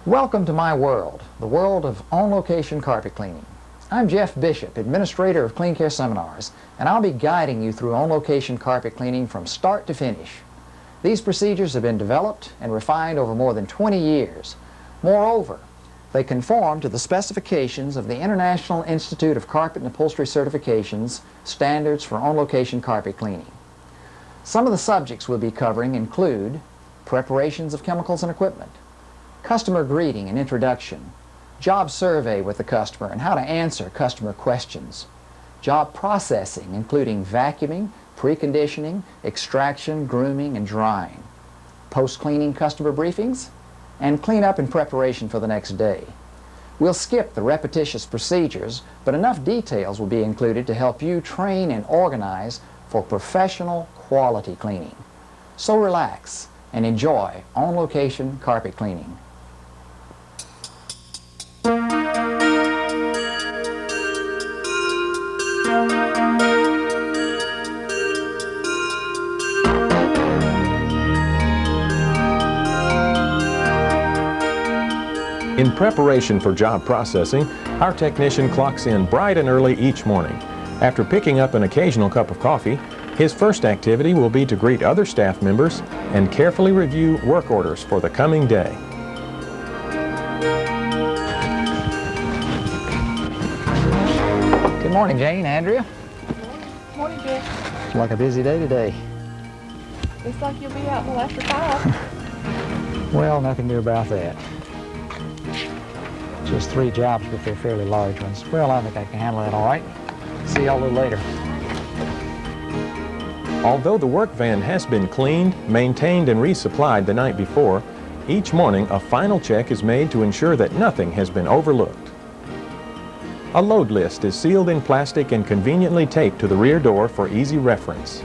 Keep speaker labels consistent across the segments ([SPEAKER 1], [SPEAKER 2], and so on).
[SPEAKER 1] Welcome to my world, the world of on-location carpet cleaning. I'm Jeff Bishop, Administrator of Clean Care Seminars, and I'll be guiding you through on-location carpet cleaning from start to finish. These procedures have been developed and refined over more than 20 years. Moreover, they conform to the specifications of the International Institute of Carpet and Upholstery Certifications standards for on-location carpet cleaning. Some of the subjects we'll be covering include preparations of chemicals and equipment, customer greeting and introduction, job survey with the customer and how to answer customer questions, job processing including vacuuming, preconditioning, extraction, grooming, and drying, post-cleaning customer briefings, and cleanup in preparation for the next day. We'll skip the repetitious procedures, but enough details will be included to help you train and organize for professional quality cleaning. So relax and enjoy on-location carpet cleaning.
[SPEAKER 2] In preparation for job processing, our technician clocks in bright and early each morning. After picking up an occasional cup of coffee, his first activity will be to greet other staff members and carefully review work orders for the coming day.
[SPEAKER 1] Good morning, Jane, Andrea.
[SPEAKER 3] Good morning, Jeff.
[SPEAKER 1] It's like a busy day today.
[SPEAKER 3] Looks like you'll be out until after 5.
[SPEAKER 1] Well, nothing new about that. Just 3 jobs, but they're fairly large ones. Well, I think I can handle that all right. See y'all a little later.
[SPEAKER 2] Although the work van has been cleaned, maintained, and resupplied the night before, each morning a final check is made to ensure that nothing has been overlooked. A load list is sealed in plastic and conveniently taped to the rear door for easy reference.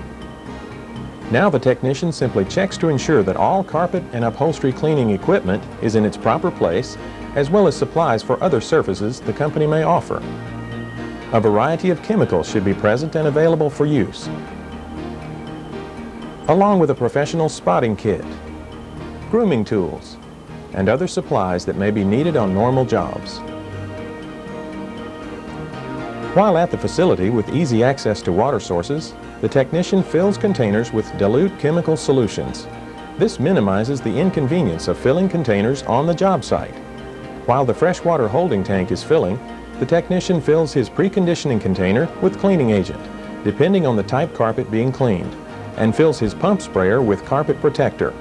[SPEAKER 2] Now the technician simply checks to ensure that all carpet and upholstery cleaning equipment is in its proper place, as well as supplies for other surfaces the company may offer. A variety of chemicals should be present and available for use, along with a professional spotting kit, grooming tools, and other supplies that may be needed on normal jobs. While at the facility with easy access to water sources, the technician fills containers with dilute chemical solutions. This minimizes the inconvenience of filling containers on the job site. While the freshwater holding tank is filling, the technician fills his preconditioning container with cleaning agent, depending on the type carpet being cleaned, and fills his pump sprayer with carpet protector.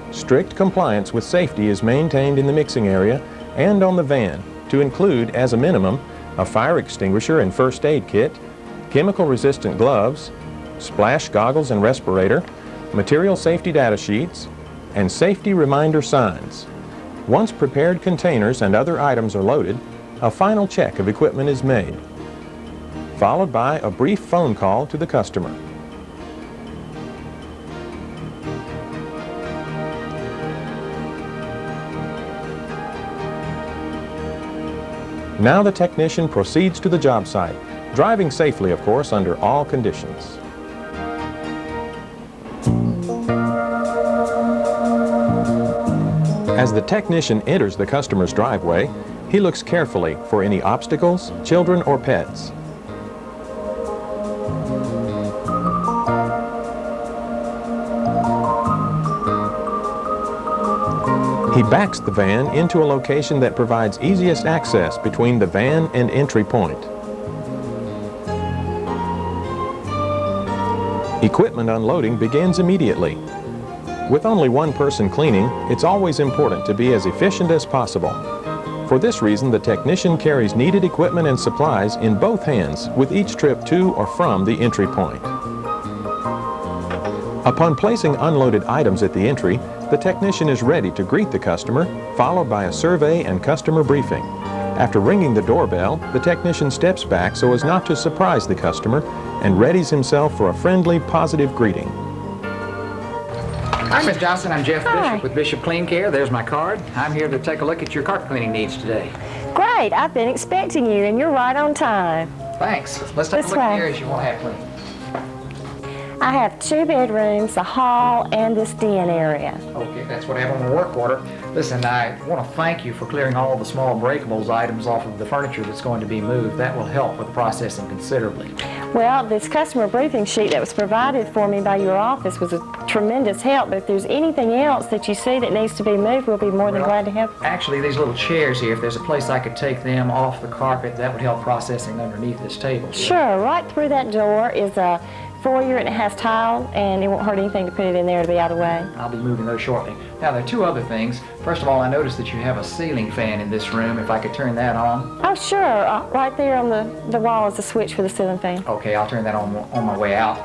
[SPEAKER 2] Strict compliance with safety is maintained in the mixing area and on the van to include, as a minimum, a fire extinguisher and first aid kit, chemical-resistant gloves, splash goggles and respirator, material safety data sheets, and safety reminder signs. Once prepared containers and other items are loaded, a final check of equipment is made, followed by a brief phone call to the customer. Now the technician proceeds to the job site, driving safely, of course, under all conditions. As the technician enters the customer's driveway, he looks carefully for any obstacles, children, or pets. He backs the van into a location that provides easiest access between the van and entry point. Equipment unloading begins immediately. With only one person cleaning, it's always important to be as efficient as possible. For this reason, the technician carries needed equipment and supplies in both hands with each trip to or from the entry point. Upon placing unloaded items at the entry, the technician is ready to greet the customer, followed by a survey and customer briefing. After ringing the doorbell, the technician steps back so as not to surprise the customer and readies himself for a friendly, positive greeting.
[SPEAKER 1] Hi, Miss Johnson. I'm Jeff
[SPEAKER 4] Hi.
[SPEAKER 1] Bishop with Bishop Clean Care. There's my card. I'm here to take a look at your carpet cleaning needs today.
[SPEAKER 4] Great, I've been expecting you, and you're right on time.
[SPEAKER 1] Thanks. Let's take a
[SPEAKER 4] This
[SPEAKER 1] look at
[SPEAKER 4] way.
[SPEAKER 1] the areas you want to have cleaned.
[SPEAKER 4] I have 2 bedrooms, a hall, and this den area.
[SPEAKER 1] Okay, that's what I have on the work order. Listen, I want to thank you for clearing all the small breakables items off of the furniture that's going to be moved. That will help with the processing considerably.
[SPEAKER 4] Well, this customer briefing sheet that was provided for me by your office was a tremendous help, but if there's anything else that you see that needs to be moved, we'll be more than glad to help.
[SPEAKER 1] Actually, these little chairs here, if there's a place I could take them off the carpet, that would help processing underneath this table.
[SPEAKER 4] Sure, right through that door is a foyer, and it has tile, and it won't hurt anything to put it in there to be out of the way.
[SPEAKER 1] I'll be moving those shortly. Now, there are 2 other things. First of all, I noticed that you have a ceiling fan in this room. If I could turn that on.
[SPEAKER 4] Oh, sure. Right there on the wall is a switch for the ceiling fan.
[SPEAKER 1] Okay, I'll turn that on my way out.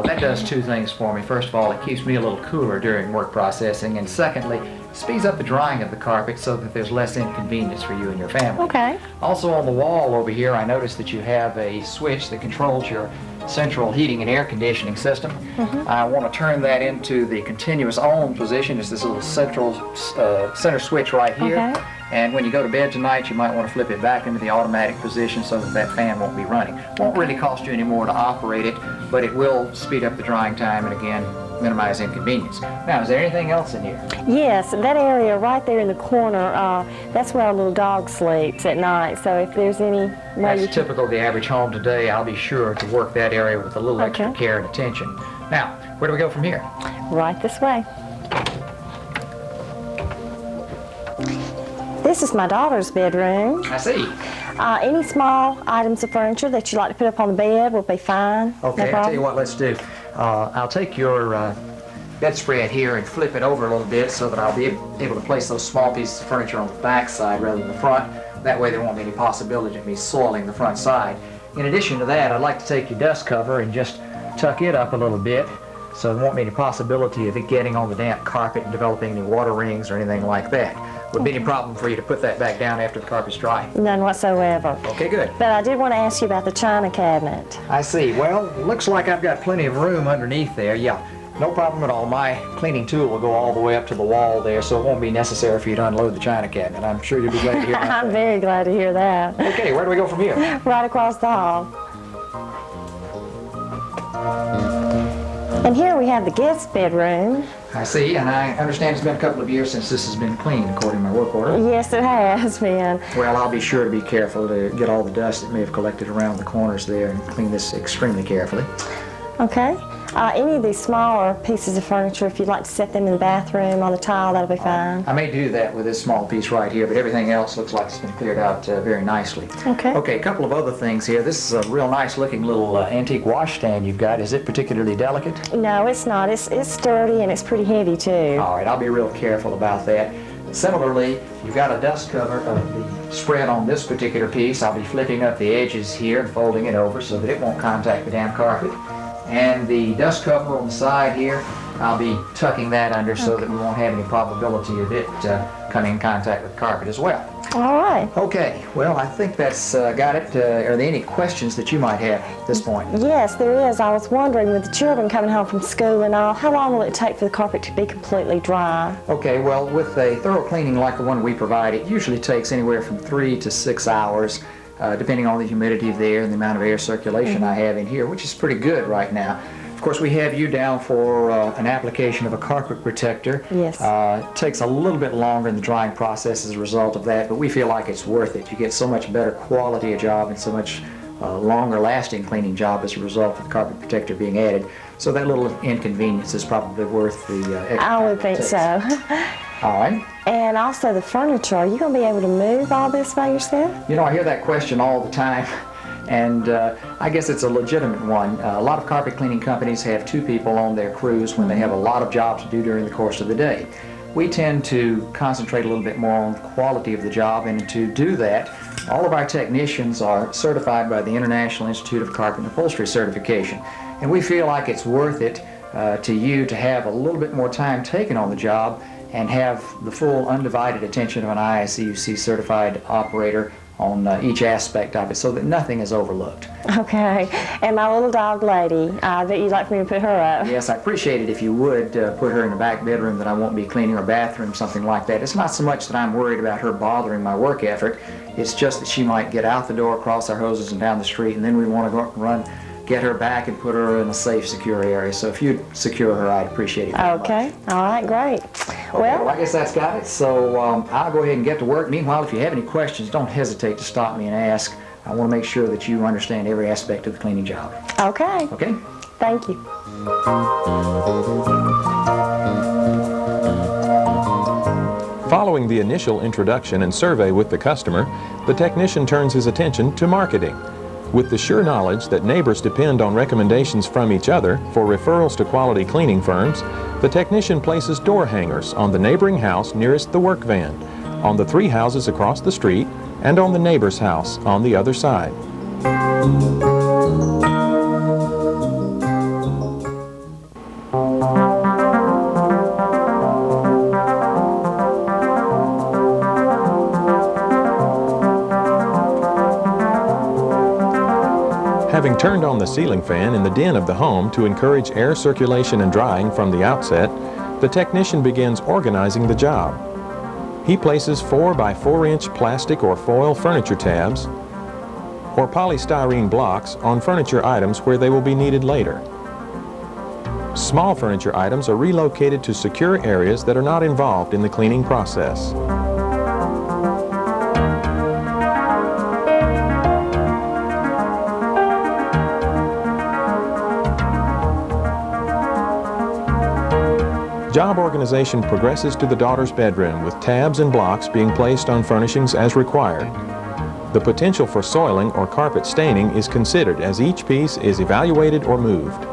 [SPEAKER 1] That does 2 things for me. First of all, it keeps me a little cooler during work processing, and secondly, speeds up the drying of the carpet so that there's less inconvenience for you and your family.
[SPEAKER 4] Okay.
[SPEAKER 1] Also on the wall over here, I noticed that you have a switch that controls your central heating and air conditioning system. I want to turn that into the continuous on position. It's this little center switch right here.
[SPEAKER 4] Okay.
[SPEAKER 1] And when you go to bed tonight, you might want to flip it back into the automatic position so that that fan won't be running. Won't really cost you any more to operate it, but it will speed up the drying time and again minimize inconvenience. Now, is there anything else in here?
[SPEAKER 4] Yes, that area right there in the corner, that's where our little dog sleeps at night. So if there's any way
[SPEAKER 1] That's typical of the average home today. I'll be sure to work that area with a little extra care and attention. Now, where do we go from here?
[SPEAKER 4] Right this way. This is my daughter's bedroom.
[SPEAKER 1] I see.
[SPEAKER 4] Any small items of furniture that you'd like to put up on the bed will be fine.
[SPEAKER 1] Okay,
[SPEAKER 4] No
[SPEAKER 1] I'll tell you
[SPEAKER 4] problem.
[SPEAKER 1] what, let's do. I'll take your bedspread here and flip it over a little bit so that I'll be able to place those small pieces of furniture on the back side rather than the front. That way there won't be any possibility of me soiling the front side. In addition to that, I'd like to take your dust cover and just tuck it up a little bit so there won't be any possibility of it getting on the damp carpet and developing any water rings or anything like that. Would be any problem for you to put that back down after the carpet's dry?
[SPEAKER 4] None whatsoever.
[SPEAKER 1] Okay, good.
[SPEAKER 4] But I did want to ask you about the china cabinet.
[SPEAKER 1] I see. Well, looks like I've got plenty of room underneath there. Yeah, no problem at all. My cleaning tool will go all the way up to the wall there, so it won't be necessary for you to unload the china cabinet. I'm sure you'll be glad to hear that.
[SPEAKER 4] I'm very glad to hear that.
[SPEAKER 1] Okay, where do we go from here?
[SPEAKER 4] Right across the hall. And here we have the guest bedroom.
[SPEAKER 1] I see, and I understand it's been a couple of years since this has been cleaned, according to my work order.
[SPEAKER 4] Yes, it has been.
[SPEAKER 1] Well, I'll be sure to be careful to get all the dust that may have collected around the corners there and clean this extremely carefully.
[SPEAKER 4] Okay. Any of these smaller pieces of furniture, if you'd like to set them in the bathroom on the tile, that'll be fine.
[SPEAKER 1] I may do that with this small piece right here, but everything else looks like it's been cleared out very nicely.
[SPEAKER 4] Okay.
[SPEAKER 1] Okay, a couple of other things here. This is a real nice looking little antique washstand you've got. Is it particularly delicate?
[SPEAKER 4] No, it's not. It's sturdy and it's pretty heavy too.
[SPEAKER 1] All right, I'll be real careful about that. Similarly, you've got a dust cover of the spread on this particular piece. I'll be flipping up the edges here and folding it over so that it won't contact the damp carpet. And the dust cover on the side here, I'll be tucking that under so that we won't have any probability of it coming in contact with the carpet as well.
[SPEAKER 4] All right.
[SPEAKER 1] Okay, well, I think that's got it. Are there any questions that you might have at this point?
[SPEAKER 4] Yes, there is. I was wondering, with the children coming home from school and all, how long will it take for the carpet to be completely dry?
[SPEAKER 1] Okay, well, with a thorough cleaning like the one we provide, it usually takes anywhere from 3 to 6 hours. Depending on the humidity of the air and the amount of air circulation I have in here, which is pretty good right now. Of course, we have you down for an application of a carpet protector.
[SPEAKER 4] Yes.
[SPEAKER 1] It takes a little bit longer in the drying process as a result of that, but we feel like it's worth it. You get so much better quality of job and so much longer lasting cleaning job as a result of the carpet protector being added. So that little inconvenience is probably worth the extra
[SPEAKER 4] I would
[SPEAKER 1] time it
[SPEAKER 4] think
[SPEAKER 1] takes.
[SPEAKER 4] so.
[SPEAKER 1] All right.
[SPEAKER 4] And also the furniture, are you going to be able to move all this by yourself?
[SPEAKER 1] You know, I hear that question all the time, and I guess it's a legitimate one. A lot of carpet cleaning companies have 2 people on their crews when they have a lot of jobs to do during the course of the day. We tend to concentrate a little bit more on the quality of the job, and to do that, all of our technicians are certified by the International Institute of Carpet and Upholstery Certification. And we feel like it's worth it to you to have a little bit more time taken on the job and have the full undivided attention of an ISCUC certified operator on each aspect of it so that nothing is overlooked.
[SPEAKER 4] Okay. And my little dog lady, I bet you'd like for me to put her up.
[SPEAKER 1] Yes, I appreciate it if you would put her in the back bedroom that I won't be cleaning, or bathroom, something like that. It's not so much that I'm worried about her bothering my work effort. It's just that she might get out the door, cross our hoses and down the street, and then we want to go, get her back and put her in a safe, secure area. So if you'd secure her, I'd appreciate it very
[SPEAKER 4] Okay,
[SPEAKER 1] much.
[SPEAKER 4] all right, great.
[SPEAKER 1] Okay, well, I guess that's got it. So I'll go ahead and get to work. Meanwhile, if you have any questions, don't hesitate to stop me and ask. I want to make sure that you understand every aspect of the cleaning job.
[SPEAKER 4] Okay,
[SPEAKER 1] Okay?
[SPEAKER 4] thank you.
[SPEAKER 2] Following the initial introduction and survey with the customer, the technician turns his attention to marketing. With the sure knowledge that neighbors depend on recommendations from each other for referrals to quality cleaning firms, the technician places door hangers on the neighboring house nearest the work van, on the 3 houses across the street, and on the neighbor's house on the other side. Having turned on the ceiling fan in the den of the home to encourage air circulation and drying from the outset, the technician begins organizing the job. He places 4 by 4 inch plastic or foil furniture tabs or polystyrene blocks on furniture items where they will be needed later. Small furniture items are relocated to secure areas that are not involved in the cleaning process. Job organization progresses to the daughter's bedroom with tabs and blocks being placed on furnishings as required. The potential for soiling or carpet staining is considered as each piece is evaluated or moved.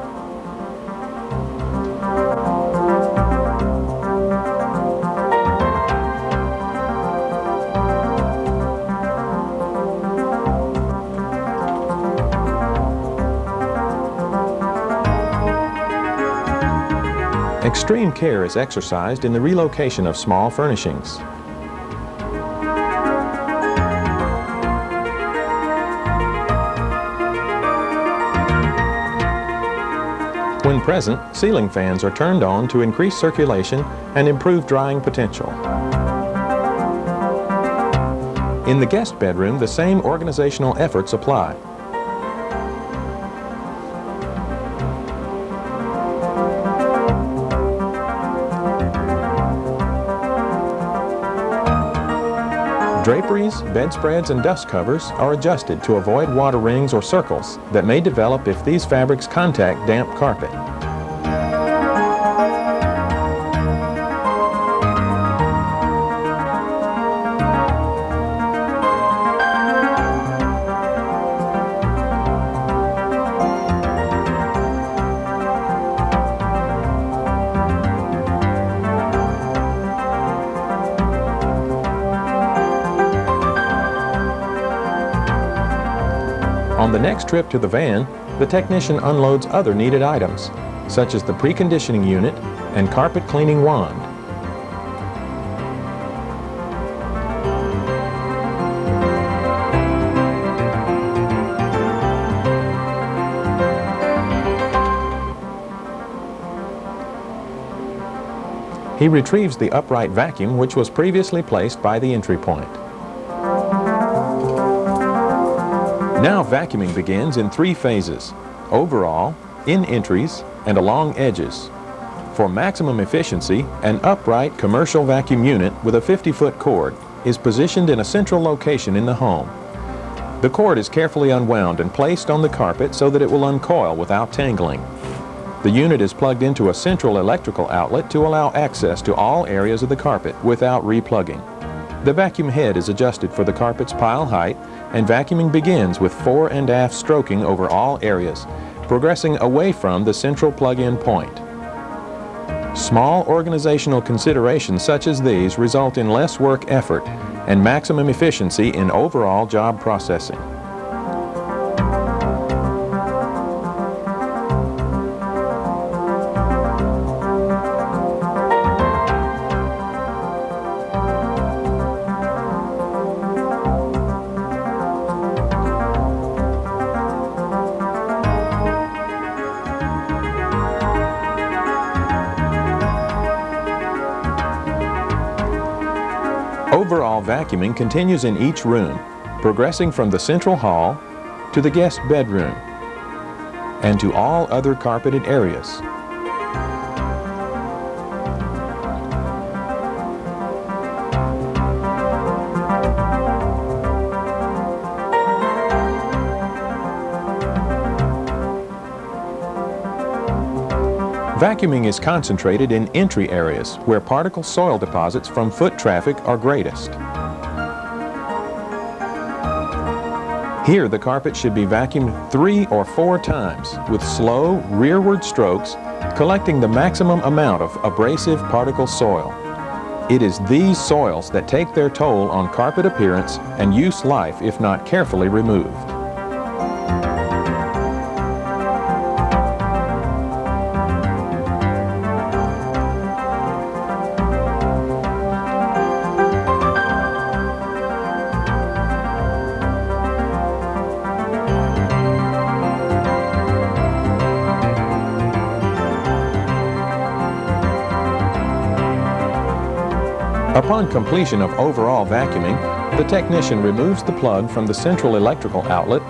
[SPEAKER 2] Extreme care is exercised in the relocation of small furnishings. When present, ceiling fans are turned on to increase circulation and improve drying potential. In the guest bedroom, the same organizational efforts apply. Draperies, bedspreads, and dust covers are adjusted to avoid water rings or circles that may develop if these fabrics contact damp carpet. On the next trip to the van, the technician unloads other needed items, such as the preconditioning unit and carpet cleaning wand. He retrieves the upright vacuum which was previously placed by the entry point. Now vacuuming begins in 3 phases: overall, in entries, and along edges. For maximum efficiency, an upright commercial vacuum unit with a 50-foot cord is positioned in a central location in the home. The cord is carefully unwound and placed on the carpet so that it will uncoil without tangling. The unit is plugged into a central electrical outlet to allow access to all areas of the carpet without replugging. The vacuum head is adjusted for the carpet's pile height, and vacuuming begins with fore and aft stroking over all areas, progressing away from the central plug-in point. Small organizational considerations such as these result in less work effort and maximum efficiency in overall job processing. Overall vacuuming continues in each room, progressing from the central hall to the guest bedroom. and to all other carpeted areas. Vacuuming is concentrated in entry areas where particle soil deposits from foot traffic are greatest. Here, the carpet should be vacuumed 3 or 4 times with slow rearward strokes, collecting the maximum amount of abrasive particle soil. It is these soils that take their toll on carpet appearance and use life if not carefully removed. Upon completion of overall vacuuming, the technician removes the plug from the central electrical outlet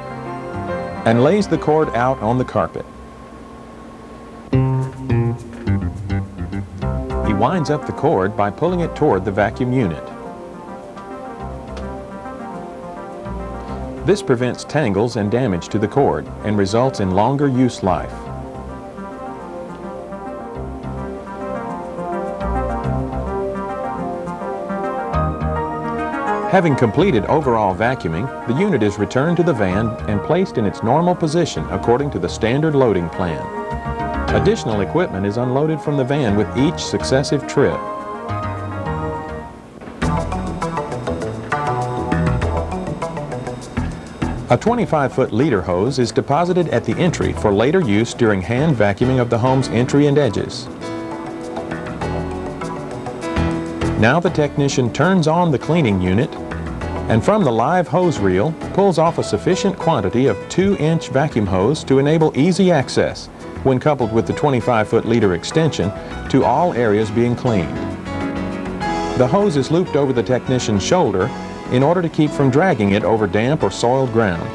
[SPEAKER 2] and lays the cord out on the carpet. He winds up the cord by pulling it toward the vacuum unit. This prevents tangles and damage to the cord and results in longer use life. Having completed overall vacuuming, the unit is returned to the van and placed in its normal position according to the standard loading plan. Additional equipment is unloaded from the van with each successive trip. A 25-foot leader hose is deposited at the entry for later use during hand vacuuming of the home's entry and edges. Now the technician turns on the cleaning unit and from the live hose reel pulls off a sufficient quantity of 2-inch vacuum hose to enable easy access when coupled with the 25-foot leader extension to all areas being cleaned. The hose is looped over the technician's shoulder in order to keep from dragging it over damp or soiled ground.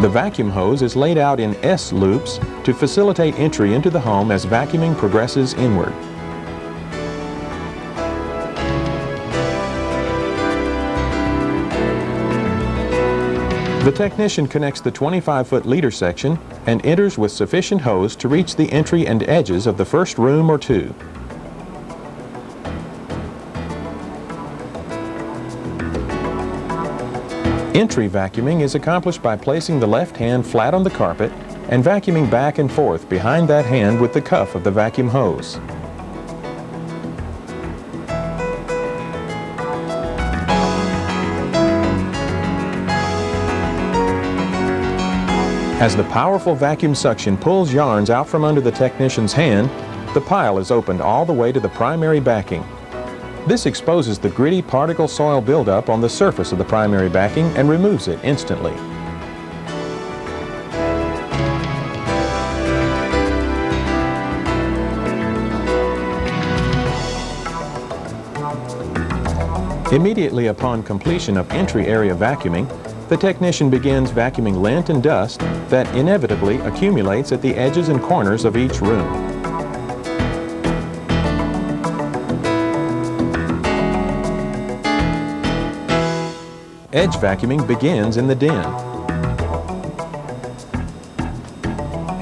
[SPEAKER 2] The vacuum hose is laid out in S loops to facilitate entry into the home as vacuuming progresses inward. The technician connects the 25-foot leader section and enters with sufficient hose to reach the entry and edges of the first room or two. Entry vacuuming is accomplished by placing the left hand flat on the carpet and vacuuming back and forth behind that hand with the cuff of the vacuum hose. As the powerful vacuum suction pulls yarns out from under the technician's hand, the pile is opened all the way to the primary backing. This exposes the gritty particle soil buildup on the surface of the primary backing and removes it instantly. Immediately upon completion of entry area vacuuming, the technician begins vacuuming lint and dust that inevitably accumulates at the edges and corners of each room. Edge vacuuming begins in the den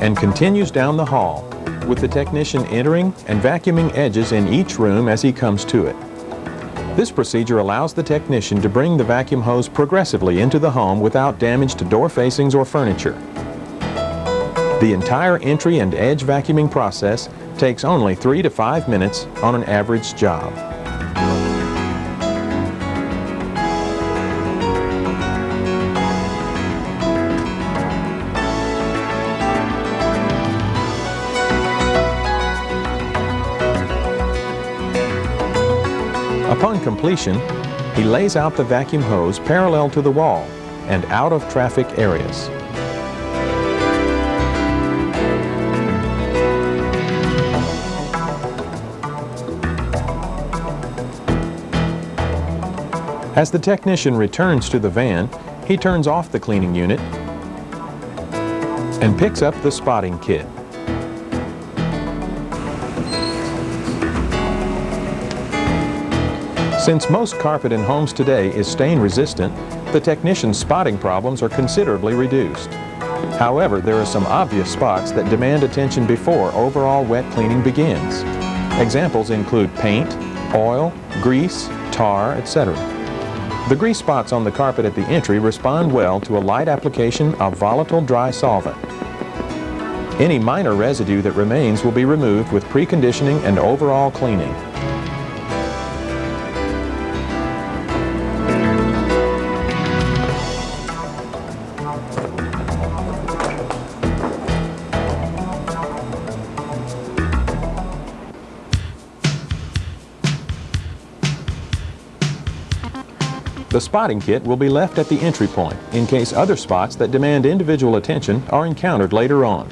[SPEAKER 2] and continues down the hall, with the technician entering and vacuuming edges in each room as he comes to it. This procedure allows the technician to bring the vacuum hose progressively into the home without damage to door facings or furniture. The entire entry and edge vacuuming process takes only 3 to 5 minutes on an average job. Upon completion, he lays out the vacuum hose parallel to the wall and out of traffic areas. As the technician returns to the van, He turns off the cleaning unit and picks up the spotting kit. Since most carpet in homes today is stain resistant, the technician's spotting problems are considerably reduced. However, there are some obvious spots that demand attention before overall wet cleaning begins. Examples include paint, oil, grease, tar, etc. The grease spots on the carpet at the entry respond well to a light application of volatile dry solvent. Any minor residue that remains will be removed with preconditioning and overall cleaning. The spotting kit will be left at the entry point in case other spots that demand individual attention are encountered later on.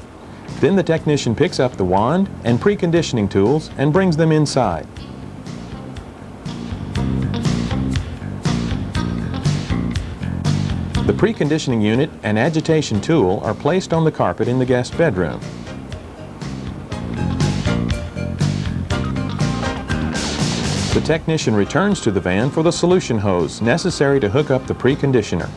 [SPEAKER 2] Then the technician picks up the wand and preconditioning tools and brings them inside. The preconditioning unit and agitation tool are placed on the carpet in the guest bedroom. The technician returns to the van for the solution hose necessary to hook up the preconditioner.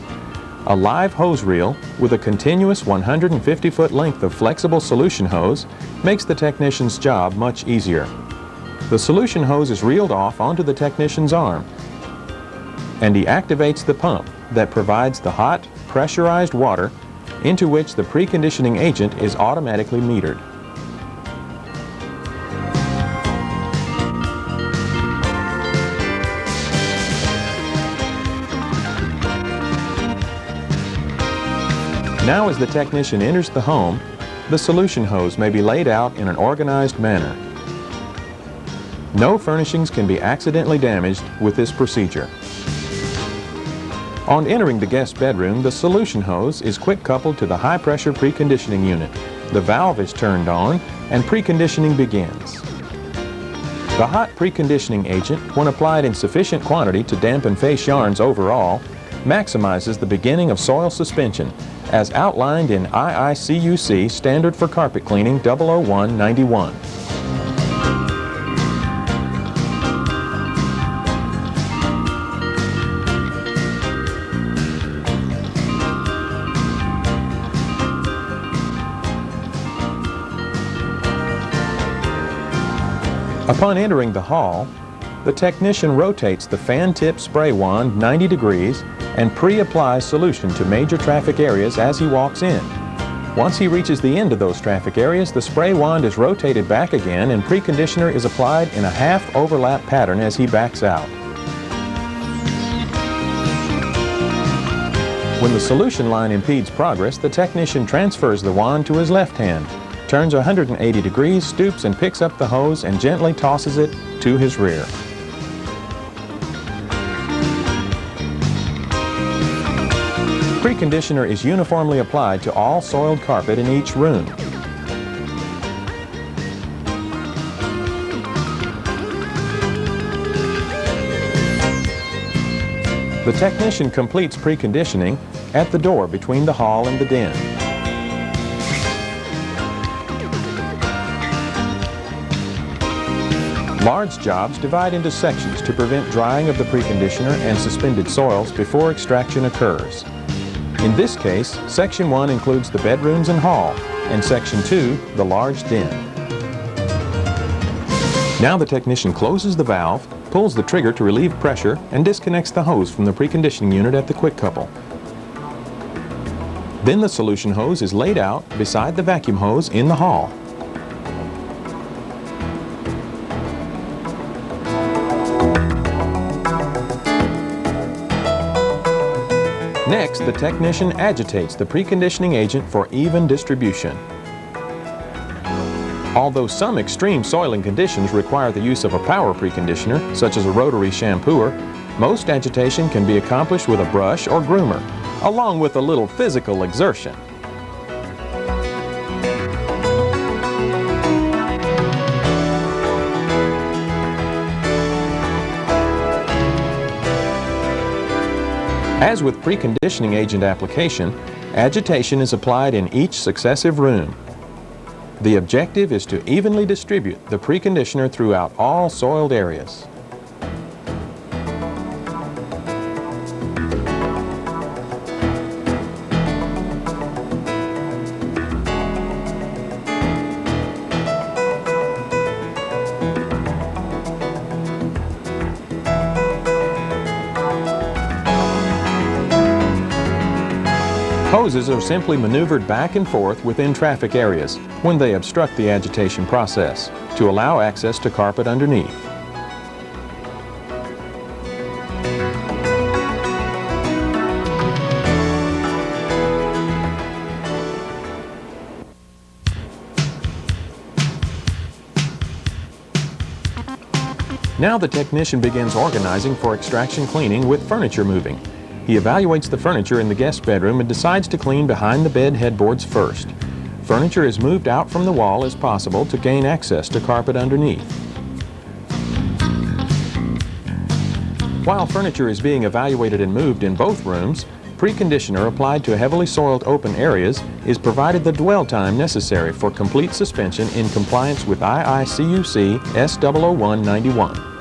[SPEAKER 2] A live hose reel with a continuous 150-foot length of flexible solution hose makes the technician's job much easier. The solution hose is reeled off onto the technician's arm, and he activates the pump that provides the hot, pressurized water into which the preconditioning agent is automatically metered. Now as the technician enters the home, the solution hose may be laid out in an organized manner. No furnishings can be accidentally damaged with this procedure. On entering the guest bedroom, the solution hose is quick coupled to the high-pressure preconditioning unit. The valve is turned on and preconditioning begins. The hot preconditioning agent, when applied in sufficient quantity to dampen face yarns overall, maximizes the beginning of soil suspension as outlined in IICUC Standard for Carpet Cleaning 00191. Upon entering the hall, the technician rotates the fan tip spray wand 90 degrees and pre-applies solution to major traffic areas as he walks in. Once he reaches the end of those traffic areas, the spray wand is rotated back again and preconditioner is applied in a half overlap pattern as he backs out. When the solution line impedes progress, the technician transfers the wand to his left hand, turns 180 degrees, stoops and picks up the hose and gently tosses it to his rear. Preconditioner is uniformly applied to all soiled carpet in each room. The technician completes preconditioning at the door between the hall and the den. Large jobs divide into sections to prevent drying of the preconditioner and suspended soils before extraction occurs. In this case, Section 1 includes the bedrooms and hall, and Section 2, the large den. Now the technician closes the valve, pulls the trigger to relieve pressure, and disconnects the hose from the preconditioning unit at the quick couple. Then the solution hose is laid out beside the vacuum hose in the hall. Next, the technician agitates the preconditioning agent for even distribution. Although some extreme soiling conditions require the use of a power preconditioner, such as a rotary shampooer, most agitation can be accomplished with a brush or groomer, along with a little physical exertion. As with preconditioning agent application, agitation is applied in each successive room. The objective is to evenly distribute the preconditioner throughout all soiled areas. Hoses are simply maneuvered back and forth within traffic areas when they obstruct the agitation process to allow access to carpet underneath. Now the technician begins organizing for extraction cleaning with furniture moving. He evaluates the furniture in the guest bedroom and decides to clean behind the bed headboards first. Furniture is moved out from the wall as possible to gain access to carpet underneath. While furniture is being evaluated and moved in both rooms, preconditioner applied to heavily soiled open areas is provided the dwell time necessary for complete suspension in compliance with IICUC S00191.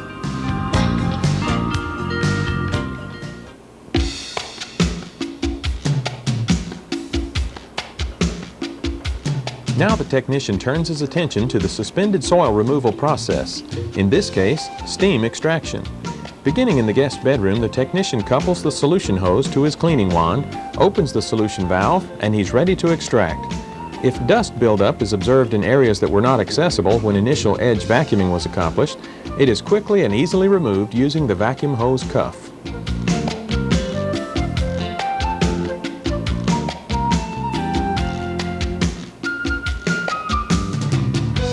[SPEAKER 2] Now the technician turns his attention to the suspended soil removal process, in this case, steam extraction. Beginning in the guest bedroom, the technician couples the solution hose to his cleaning wand, opens the solution valve, and he's ready to extract. If dust buildup is observed in areas that were not accessible when initial edge vacuuming was accomplished, it is quickly and easily removed using the vacuum hose cuff.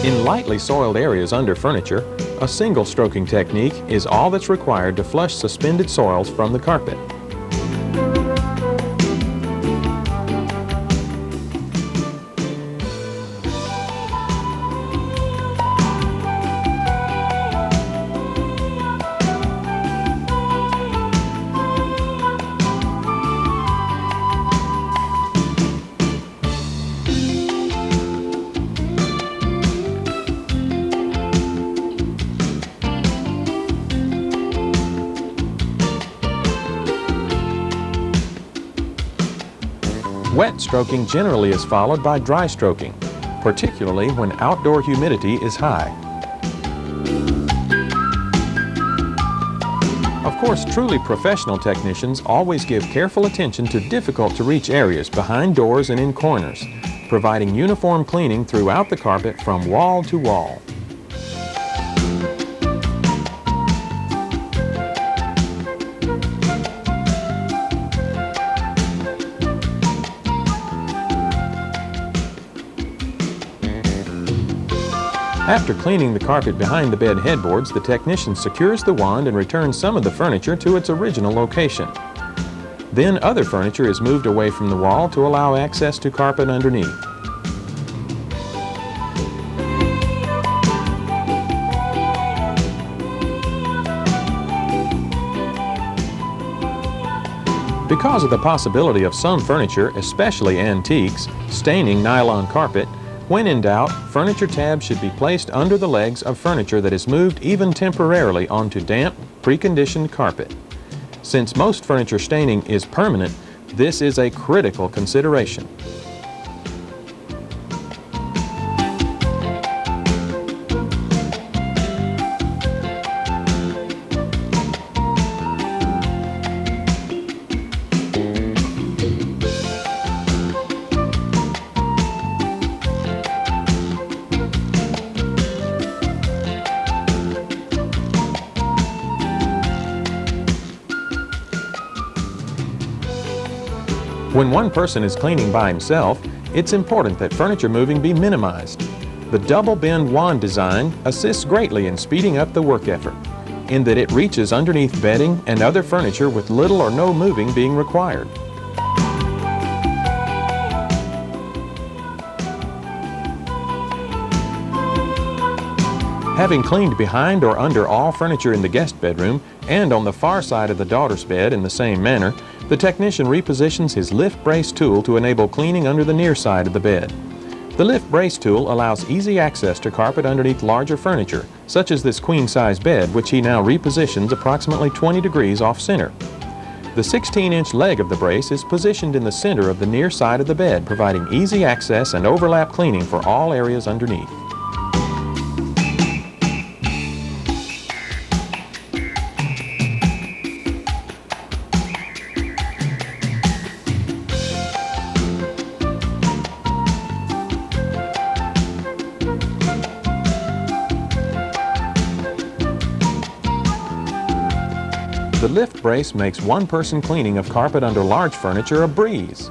[SPEAKER 2] In lightly soiled areas under furniture, a single stroking technique is all that's required to flush suspended soils from the carpet. Wet stroking generally is followed by dry stroking, particularly when outdoor humidity is high. Of course, truly professional technicians always give careful attention to difficult-to-reach areas behind doors and in corners, providing uniform cleaning throughout the carpet from wall to wall. After cleaning the carpet behind the bed headboards, the technician secures the wand and returns some of the furniture to its original location. Then other furniture is moved away from the wall to allow access to carpet underneath. Because of the possibility of some furniture, especially antiques, staining nylon carpet, when in doubt, furniture tabs should be placed under the legs of furniture that is moved even temporarily onto damp, preconditioned carpet. Since most furniture staining is permanent, this is a critical consideration. When one person is cleaning by himself, it's important that furniture moving be minimized. The double bend wand design assists greatly in speeding up the work effort, in that it reaches underneath bedding and other furniture with little or no moving being required. Having cleaned behind or under all furniture in the guest bedroom and on the far side of the daughter's bed in the same manner, The technician repositions his lift brace tool to enable cleaning under the near side of the bed. The lift brace tool allows easy access to carpet underneath larger furniture, such as this queen-size bed, which he now repositions approximately 20 degrees off-center. The 16-inch leg of the brace is positioned in the center of the near side of the bed, providing easy access and overlap cleaning for all areas underneath. The lift brace makes one-person cleaning of carpet under large furniture a breeze.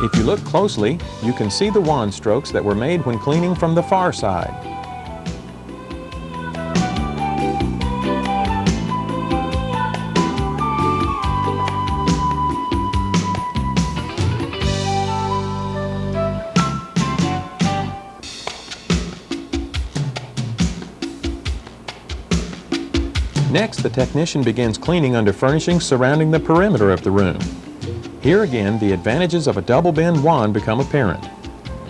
[SPEAKER 2] If you look closely, you can see the wand strokes that were made when cleaning from the far side. Next, the technician begins cleaning under furnishings surrounding the perimeter of the room. Here again, the advantages of a double bend wand become apparent.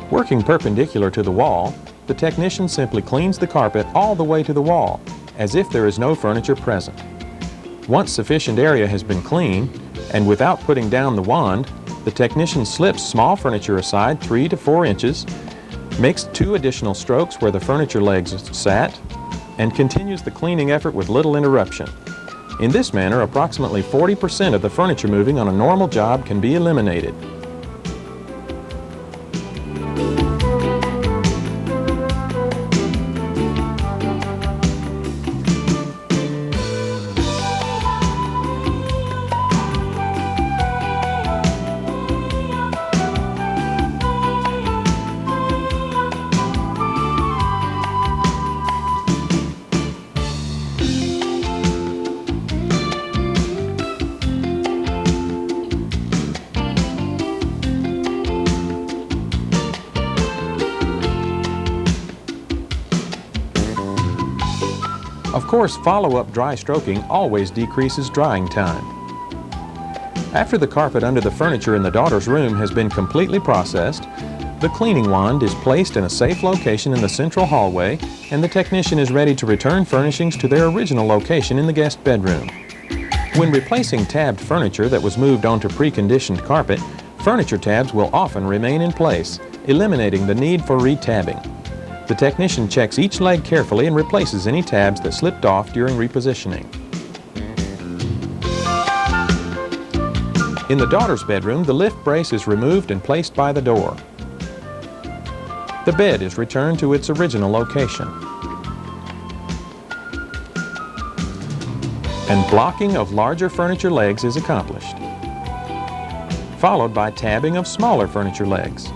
[SPEAKER 2] Working perpendicular to the wall, the technician simply cleans the carpet all the way to the wall, as if there is no furniture present. Once sufficient area has been cleaned, and without putting down the wand, the technician slips small furniture aside 3 to 4 inches, makes 2 additional strokes where the furniture legs sat, and continues the cleaning effort with little interruption. In this manner, approximately 40% of the furniture moving on a normal job can be eliminated. Of course, follow-up dry stroking always decreases drying time. After the carpet under the furniture in the daughter's room has been completely processed, the cleaning wand is placed in a safe location in the central hallway, and the technician is ready to return furnishings to their original location in the guest bedroom. When replacing tabbed furniture that was moved onto preconditioned carpet, furniture tabs will often remain in place, eliminating the need for re-tabbing. The technician checks each leg carefully and replaces any tabs that slipped off during repositioning. In the daughter's bedroom, the lift brace is removed and placed by the door. The bed is returned to its original location. And blocking of larger furniture legs is accomplished, followed by tabbing of smaller furniture legs.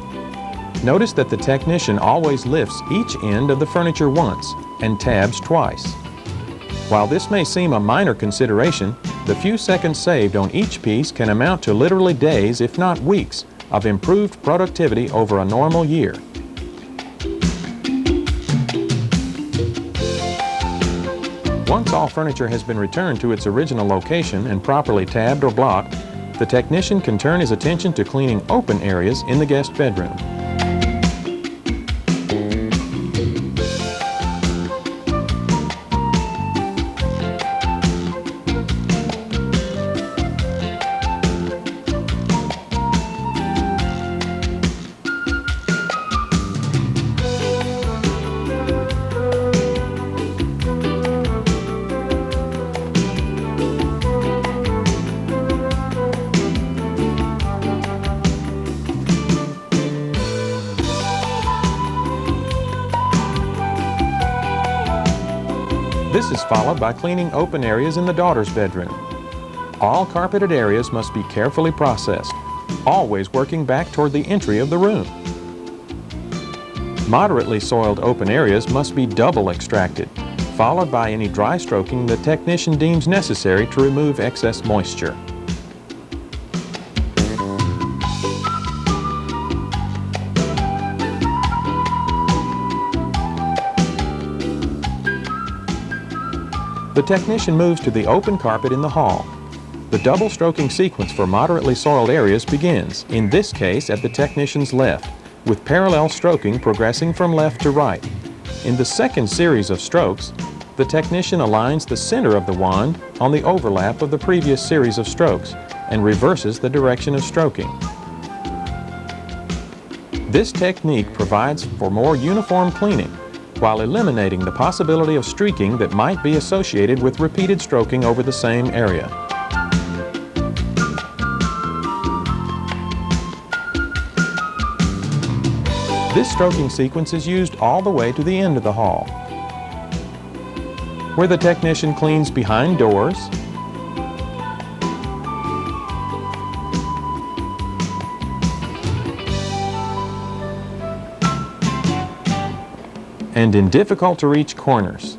[SPEAKER 2] Notice that the technician always lifts each end of the furniture once and tabs twice. While this may seem a minor consideration, the few seconds saved on each piece can amount to literally days, if not weeks, of improved productivity over a normal year. Once all furniture has been returned to its original location and properly tabbed or blocked, the technician can turn his attention to cleaning open areas in the guest bedroom. This is followed by cleaning open areas in the daughter's bedroom. All carpeted areas must be carefully processed, always working back toward the entry of the room. Moderately soiled open areas must be double extracted, followed by any dry stroking the technician deems necessary to remove excess moisture. The technician moves to the open carpet in the hall. The double stroking sequence for moderately soiled areas begins, in this case at the technician's left, with parallel stroking progressing from left to right. In the second series of strokes, the technician aligns the center of the wand on the overlap of the previous series of strokes and reverses the direction of stroking. This technique provides for more uniform cleaning while eliminating the possibility of streaking that might be associated with repeated stroking over the same area. This stroking sequence is used all the way to the end of the hall, where the technician cleans behind doors, and in difficult-to-reach corners.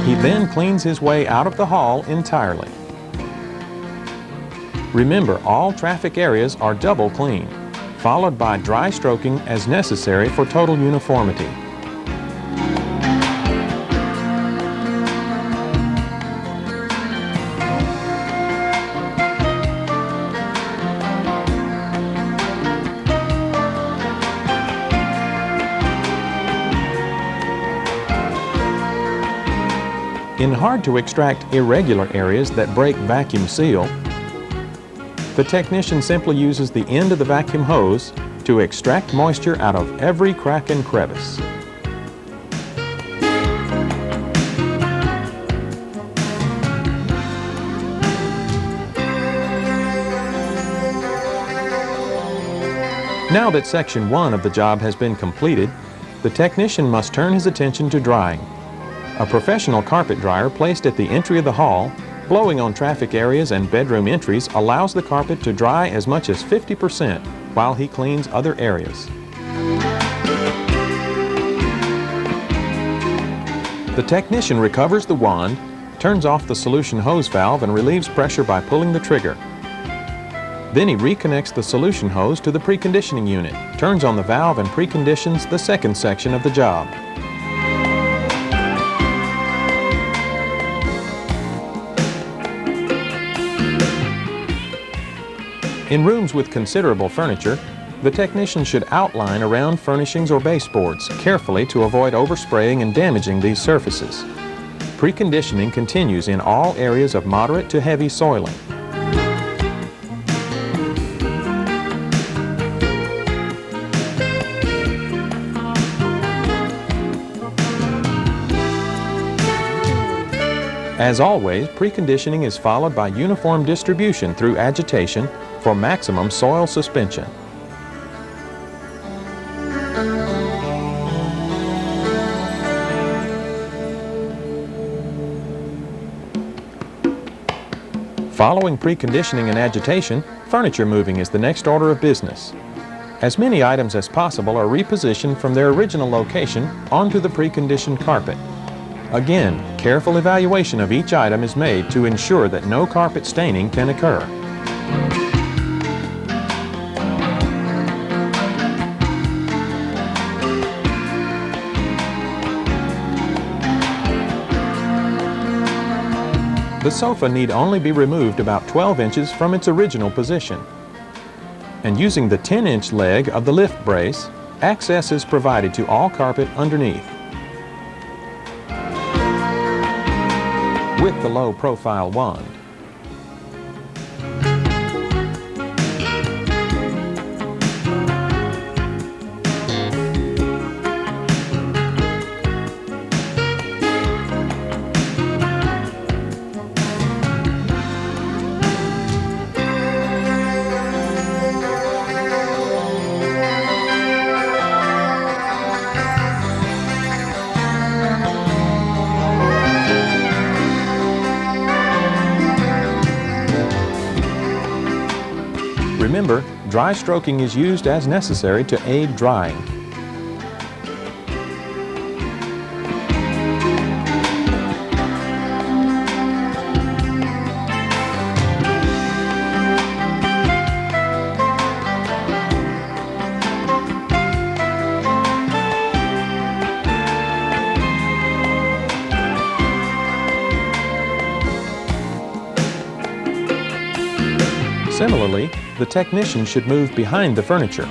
[SPEAKER 2] He then cleans his way out of the hall entirely. Remember, all traffic areas are double cleaned, followed by dry stroking as necessary for total uniformity. In hard-to-extract irregular areas that break vacuum seal, the technician simply uses the end of the vacuum hose to extract moisture out of every crack and crevice. Now that Section 1 of the job has been completed, the technician must turn his attention to drying. A professional carpet dryer placed at the entry of the hall, blowing on traffic areas and bedroom entries, allows the carpet to dry as much as 50% while he cleans other areas. The technician recovers the wand, turns off the solution hose valve and relieves pressure by pulling the trigger. Then he reconnects the solution hose to the preconditioning unit, turns on the valve and preconditions the second section of the job. In rooms with considerable furniture, the technician should outline around furnishings or baseboards carefully to avoid overspraying and damaging these surfaces. Preconditioning continues in all areas of moderate to heavy soiling. As always, preconditioning is followed by uniform distribution through agitation for maximum soil suspension. Following preconditioning and agitation, furniture moving is the next order of business. As many items as possible are repositioned from their original location onto the preconditioned carpet. Again, careful evaluation of each item is made to ensure that no carpet staining can occur. The sofa need only be removed about 12 inches from its original position. And using the 10-inch leg of the lift brace, access is provided to all carpet underneath. With the low-profile wand. Remember, dry stroking is used as necessary to aid drying. Similarly, the technician should move behind the furniture,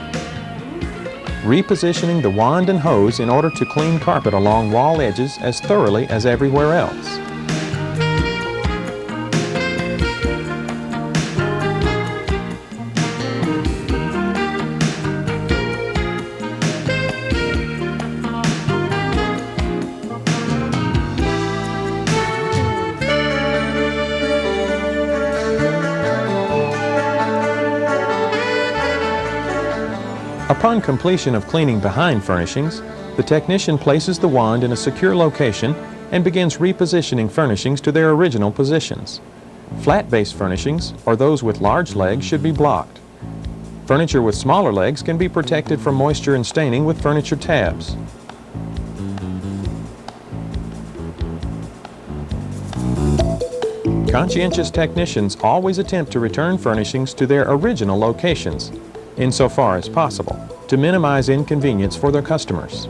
[SPEAKER 2] repositioning the wand and hose in order to clean carpet along wall edges as thoroughly as everywhere else. Upon completion of cleaning behind furnishings, the technician places the wand in a secure location and begins repositioning furnishings to their original positions. Flat base furnishings, or those with large legs, should be blocked. Furniture with smaller legs can be protected from moisture and staining with furniture tabs. Conscientious technicians always attempt to return furnishings to their original locations, insofar as possible, to minimize inconvenience for their customers.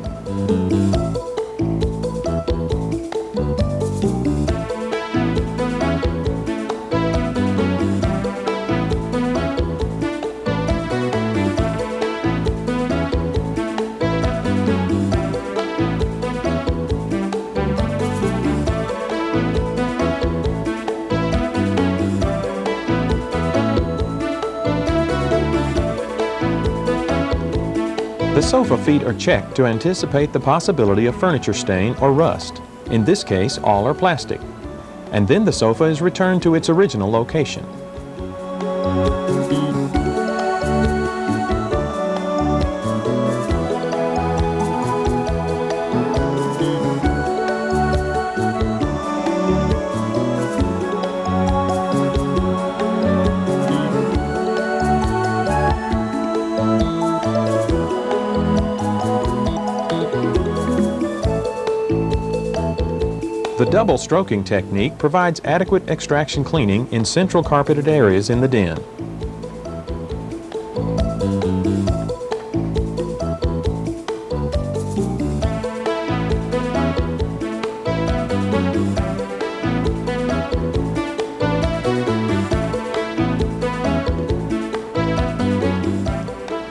[SPEAKER 2] The sofa feet are checked to anticipate the possibility of furniture stain or rust. In this case, all are plastic. And then the sofa is returned to its original location. The double stroking technique provides adequate extraction cleaning in central carpeted areas in the den.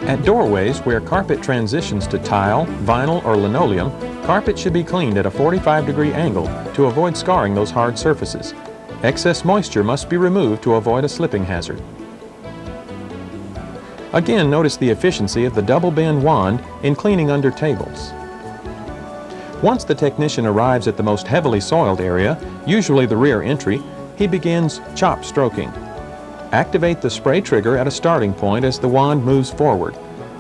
[SPEAKER 2] At doorways where carpet transitions to tile, vinyl, or linoleum, carpet should be cleaned at a 45-degree angle to avoid scarring those hard surfaces. Excess moisture must be removed to avoid a slipping hazard. Again, notice the efficiency of the double bend wand in cleaning under tables. Once the technician arrives at the most heavily soiled area, usually the rear entry, he begins chop stroking. Activate the spray trigger at a starting point as the wand moves forward.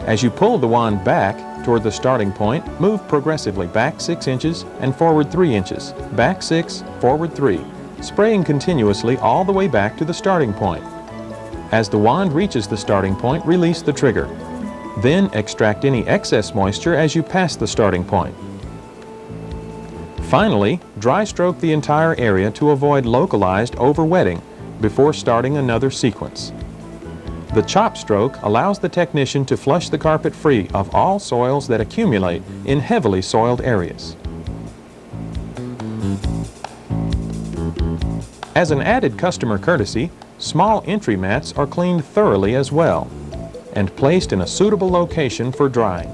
[SPEAKER 2] As you pull the wand back toward the starting point, move progressively back 6 inches and forward 3 inches, back 6, forward 3, spraying continuously all the way back to the starting point. As the wand reaches the starting point, release the trigger. Then extract any excess moisture as you pass the starting point. Finally, dry stroke the entire area to avoid localized overwetting before starting another sequence. The chop stroke allows the technician to flush the carpet free of all soils that accumulate in heavily soiled areas. As an added customer courtesy, small entry mats are cleaned thoroughly as well and placed in a suitable location for drying.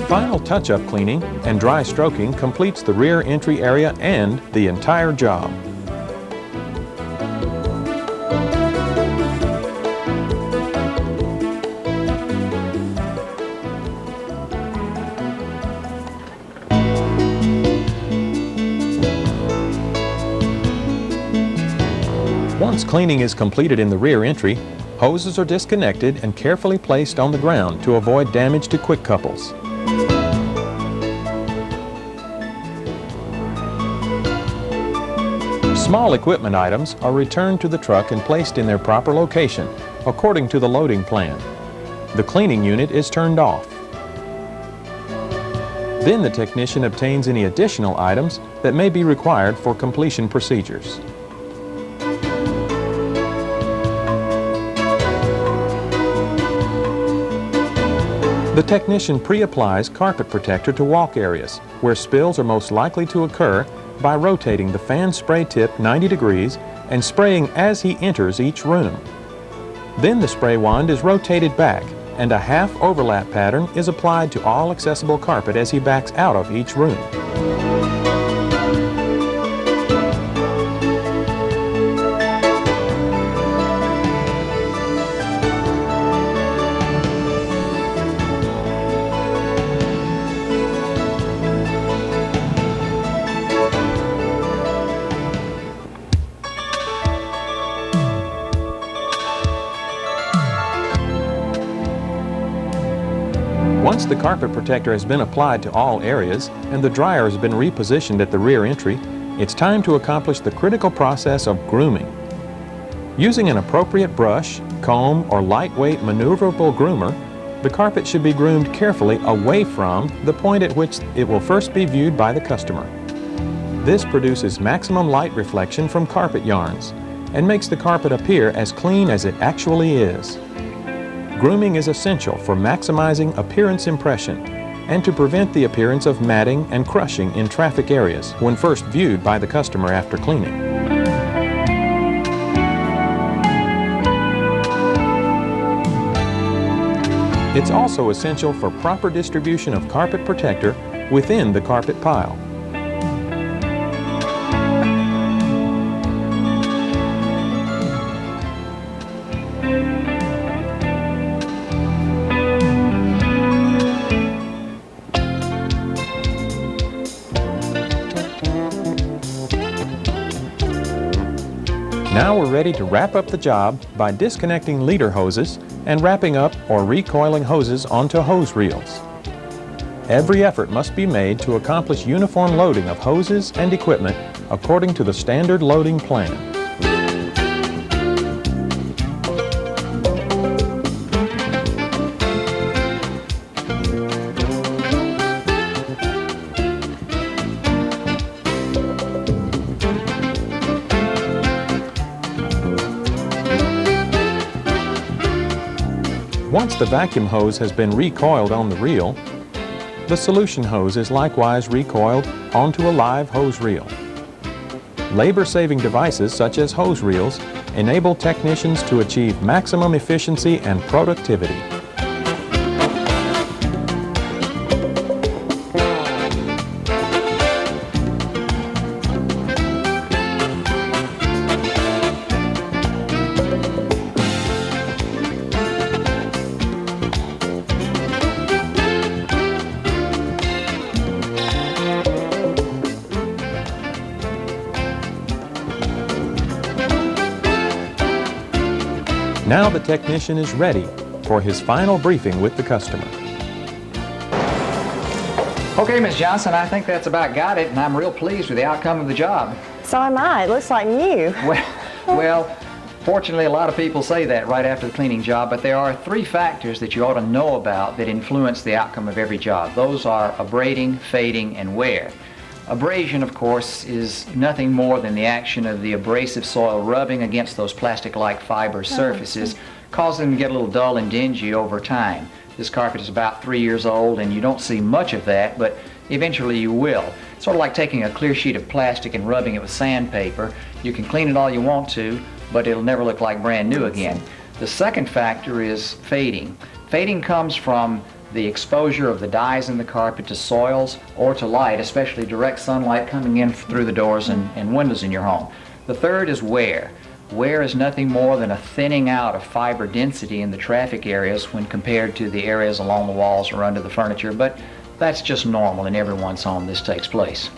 [SPEAKER 2] Final touch-up cleaning and dry stroking completes the rear entry area and the entire job. Once cleaning is completed in the rear entry, hoses are disconnected and carefully placed on the ground to avoid damage to quick couples. Small equipment items are returned to the truck and placed in their proper location, according to the loading plan. The cleaning unit is turned off. Then the technician obtains any additional items that may be required for completion procedures. The technician pre-applies carpet protector to walk areas where spills are most likely to occur by rotating the fan spray tip 90 degrees and spraying as he enters each room. Then the spray wand is rotated back and a half overlap pattern is applied to all accessible carpet as he backs out of each room. Once the carpet protector has been applied to all areas and the dryer has been repositioned at the rear entry, it's time to accomplish the critical process of grooming. Using an appropriate brush, comb, or lightweight maneuverable groomer, the carpet should be groomed carefully away from the point at which it will first be viewed by the customer. This produces maximum light reflection from carpet yarns and makes the carpet appear as clean as it actually is. Grooming is essential for maximizing appearance impression and to prevent the appearance of matting and crushing in traffic areas when first viewed by the customer after cleaning. It's also essential for proper distribution of carpet protector within the carpet pile. Now we're ready to wrap up the job by disconnecting leader hoses and wrapping up or recoiling hoses onto hose reels. Every effort must be made to accomplish uniform loading of hoses and equipment according to the standard loading plan. Once the vacuum hose has been recoiled on the reel, the solution hose is likewise recoiled onto a live hose reel. Labor-saving devices such as hose reels enable technicians to achieve maximum efficiency and productivity. Now the technician is ready for his final briefing with the customer.
[SPEAKER 1] Okay, Ms. Johnson, I think that's about got it, and I'm real pleased with the outcome of the job.
[SPEAKER 4] So am I. It looks like new.
[SPEAKER 1] Well, fortunately, a lot of people say that right after the cleaning job, but there are 3 factors that you ought to know about that influence the outcome of every job. Those are abrading, fading, and wear. Abrasion, of course, is nothing more than the action of the abrasive soil rubbing against those plastic-like fiber surfaces, causing them to get a little dull and dingy over time. This carpet is about 3 years old, and you don't see much of that, but eventually you will. It's sort of like taking a clear sheet of plastic and rubbing it with sandpaper. You can clean it all you want to, but it'll never look like brand new again. The second factor is fading. Fading comes from the exposure of the dyes in the carpet to soils or to light, especially direct sunlight coming in through the doors and windows in your home. The third is wear. Wear is nothing more than a thinning out of fiber density in the traffic areas when compared to the areas along the walls or under the furniture, but that's just normal in everyone's home. This takes place.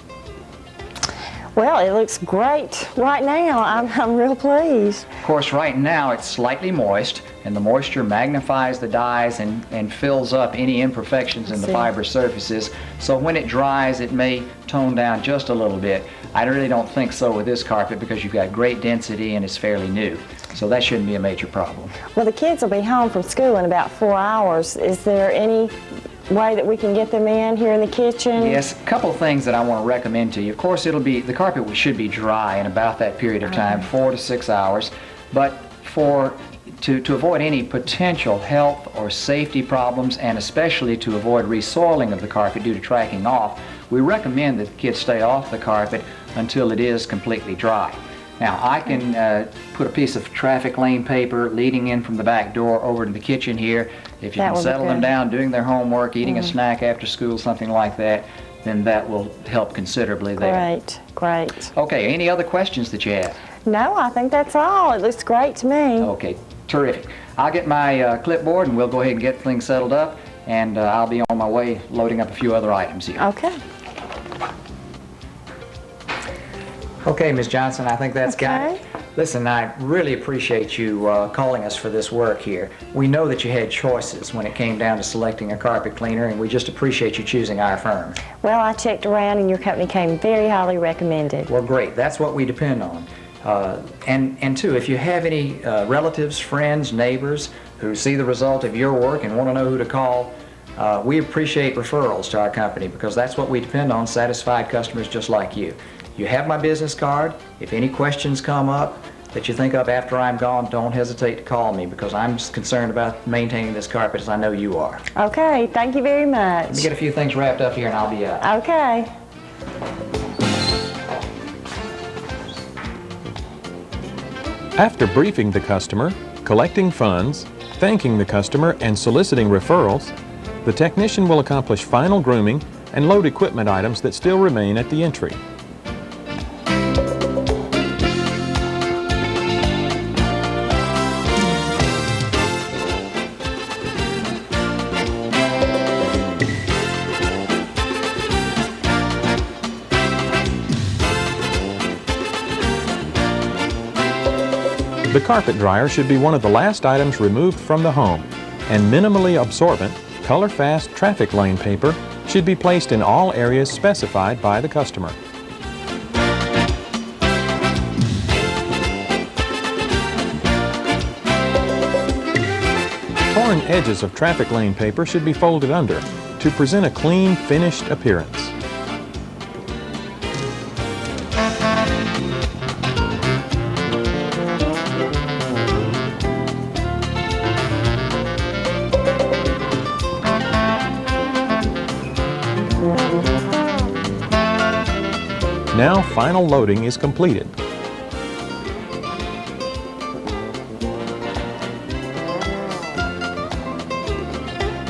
[SPEAKER 4] Well, it looks great right now. I'm real pleased.
[SPEAKER 1] Of course, right now it's slightly moist, and the moisture magnifies the dyes and fills up any imperfections in the fiber surfaces. So when it dries, it may tone down just a little bit. I really don't think so with this carpet because you've got great density and it's fairly new. So that shouldn't be a major problem.
[SPEAKER 4] Well, the kids will be home from school in about 4 hours. Is there any way that we can get them in here in the kitchen?
[SPEAKER 1] Yes, a couple of things that I want to recommend to you. Of course, the carpet should be dry in about that period of time, 4 to 6 hours. But to avoid any potential health or safety problems, and especially to avoid resoiling of the carpet due to tracking off, we recommend that the kids stay off the carpet until it is completely dry. Now, I can put a piece of traffic lane paper leading in from the back door over to the kitchen here. If you can settle them down, doing their homework, eating a snack after school, something like that, then that will help considerably there.
[SPEAKER 4] Great, great.
[SPEAKER 1] Okay, any other questions that you have?
[SPEAKER 4] No, I think that's all. It looks great to me.
[SPEAKER 1] Okay, terrific. I'll get my clipboard and we'll go ahead and get things settled up, and I'll be on my way loading up a few other items here.
[SPEAKER 4] Okay.
[SPEAKER 1] Okay, Ms. Johnson, I think that's got it. Listen, I really appreciate you calling us for this work here. We know that you had choices when it came down to selecting a carpet cleaner, and we just appreciate you choosing our firm.
[SPEAKER 4] Well, I checked around and your company came very highly recommended.
[SPEAKER 1] Well, great. That's what we depend on. And too, if you have any relatives, friends, neighbors who see the result of your work and want to know who to call, we appreciate referrals to our company, because that's what we depend on, satisfied customers just like you. You have my business card. If any questions come up that you think of after I'm gone, don't hesitate to call me, because I'm just concerned about maintaining this carpet as I know you are.
[SPEAKER 4] Okay, thank you very much.
[SPEAKER 1] Let me get a few things wrapped up here and I'll be out.
[SPEAKER 4] Okay.
[SPEAKER 2] After briefing the customer, collecting funds, thanking the customer, and soliciting referrals, the technician will accomplish final grooming and load equipment items that still remain at the entry. The carpet dryer should be one of the last items removed from the home, and minimally absorbent, color-fast traffic lane paper should be placed in all areas specified by the customer. Torn edges of traffic lane paper should be folded under to present a clean, finished appearance. Now final loading is completed.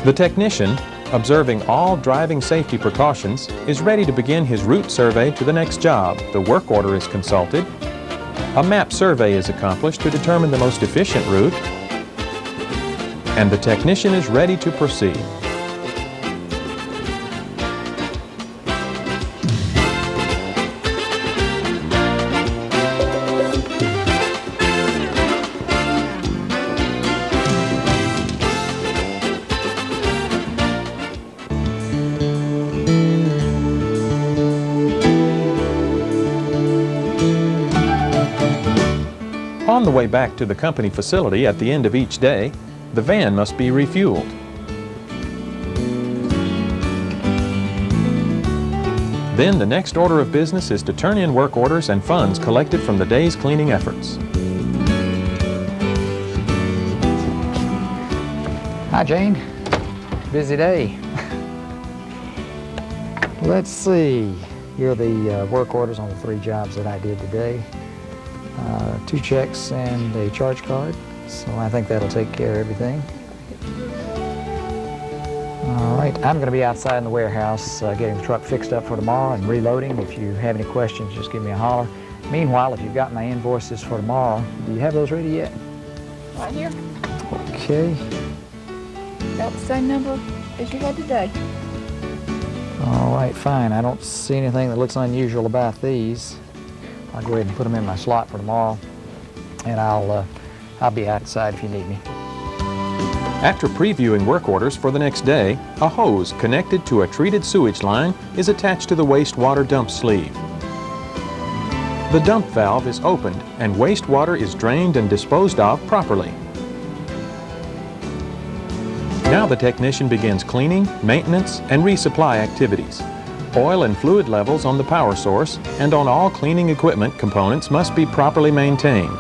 [SPEAKER 2] The technician, observing all driving safety precautions, is ready to begin his route survey to the next job. The work order is consulted. A map survey is accomplished to determine the most efficient route, and the technician is ready to proceed. On the way back to the company facility at the end of each day, the van must be refueled. Then the next order of business is to turn in work orders and funds collected from the day's cleaning efforts.
[SPEAKER 1] Hi, Jane. Busy day. Let's see. Here are the work orders on the 3 jobs that I did today. 2 checks and a charge card, so I think that'll take care of everything. All right, I'm going to be outside in the warehouse getting the truck fixed up for tomorrow and reloading. If you have any questions, just give me a holler. Meanwhile, if you've got my invoices for tomorrow, do you have those ready yet?
[SPEAKER 3] Right here.
[SPEAKER 1] Okay.
[SPEAKER 3] Got the same number as you had today.
[SPEAKER 1] All right, fine. I don't see anything that looks unusual about these. I'll go ahead and put them in my slot for tomorrow, and I'll be outside if you need me.
[SPEAKER 2] After previewing work orders for the next day, a hose connected to a treated sewage line is attached to the wastewater dump sleeve. The dump valve is opened and wastewater is drained and disposed of properly. Now the technician begins cleaning, maintenance, and resupply activities. Oil and fluid levels on the power source and on all cleaning equipment components must be properly maintained.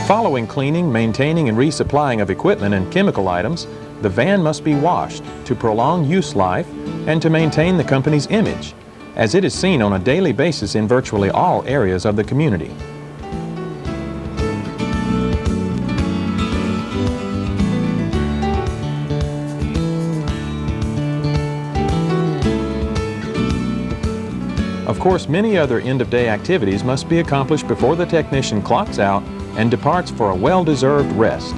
[SPEAKER 2] Following cleaning, maintaining, and resupplying of equipment and chemical items, the van must be washed to prolong use life and to maintain the company's image, as it is seen on a daily basis in virtually all areas of the community. Of course, many other end-of-day activities must be accomplished before the technician clocks out and departs for a well-deserved rest.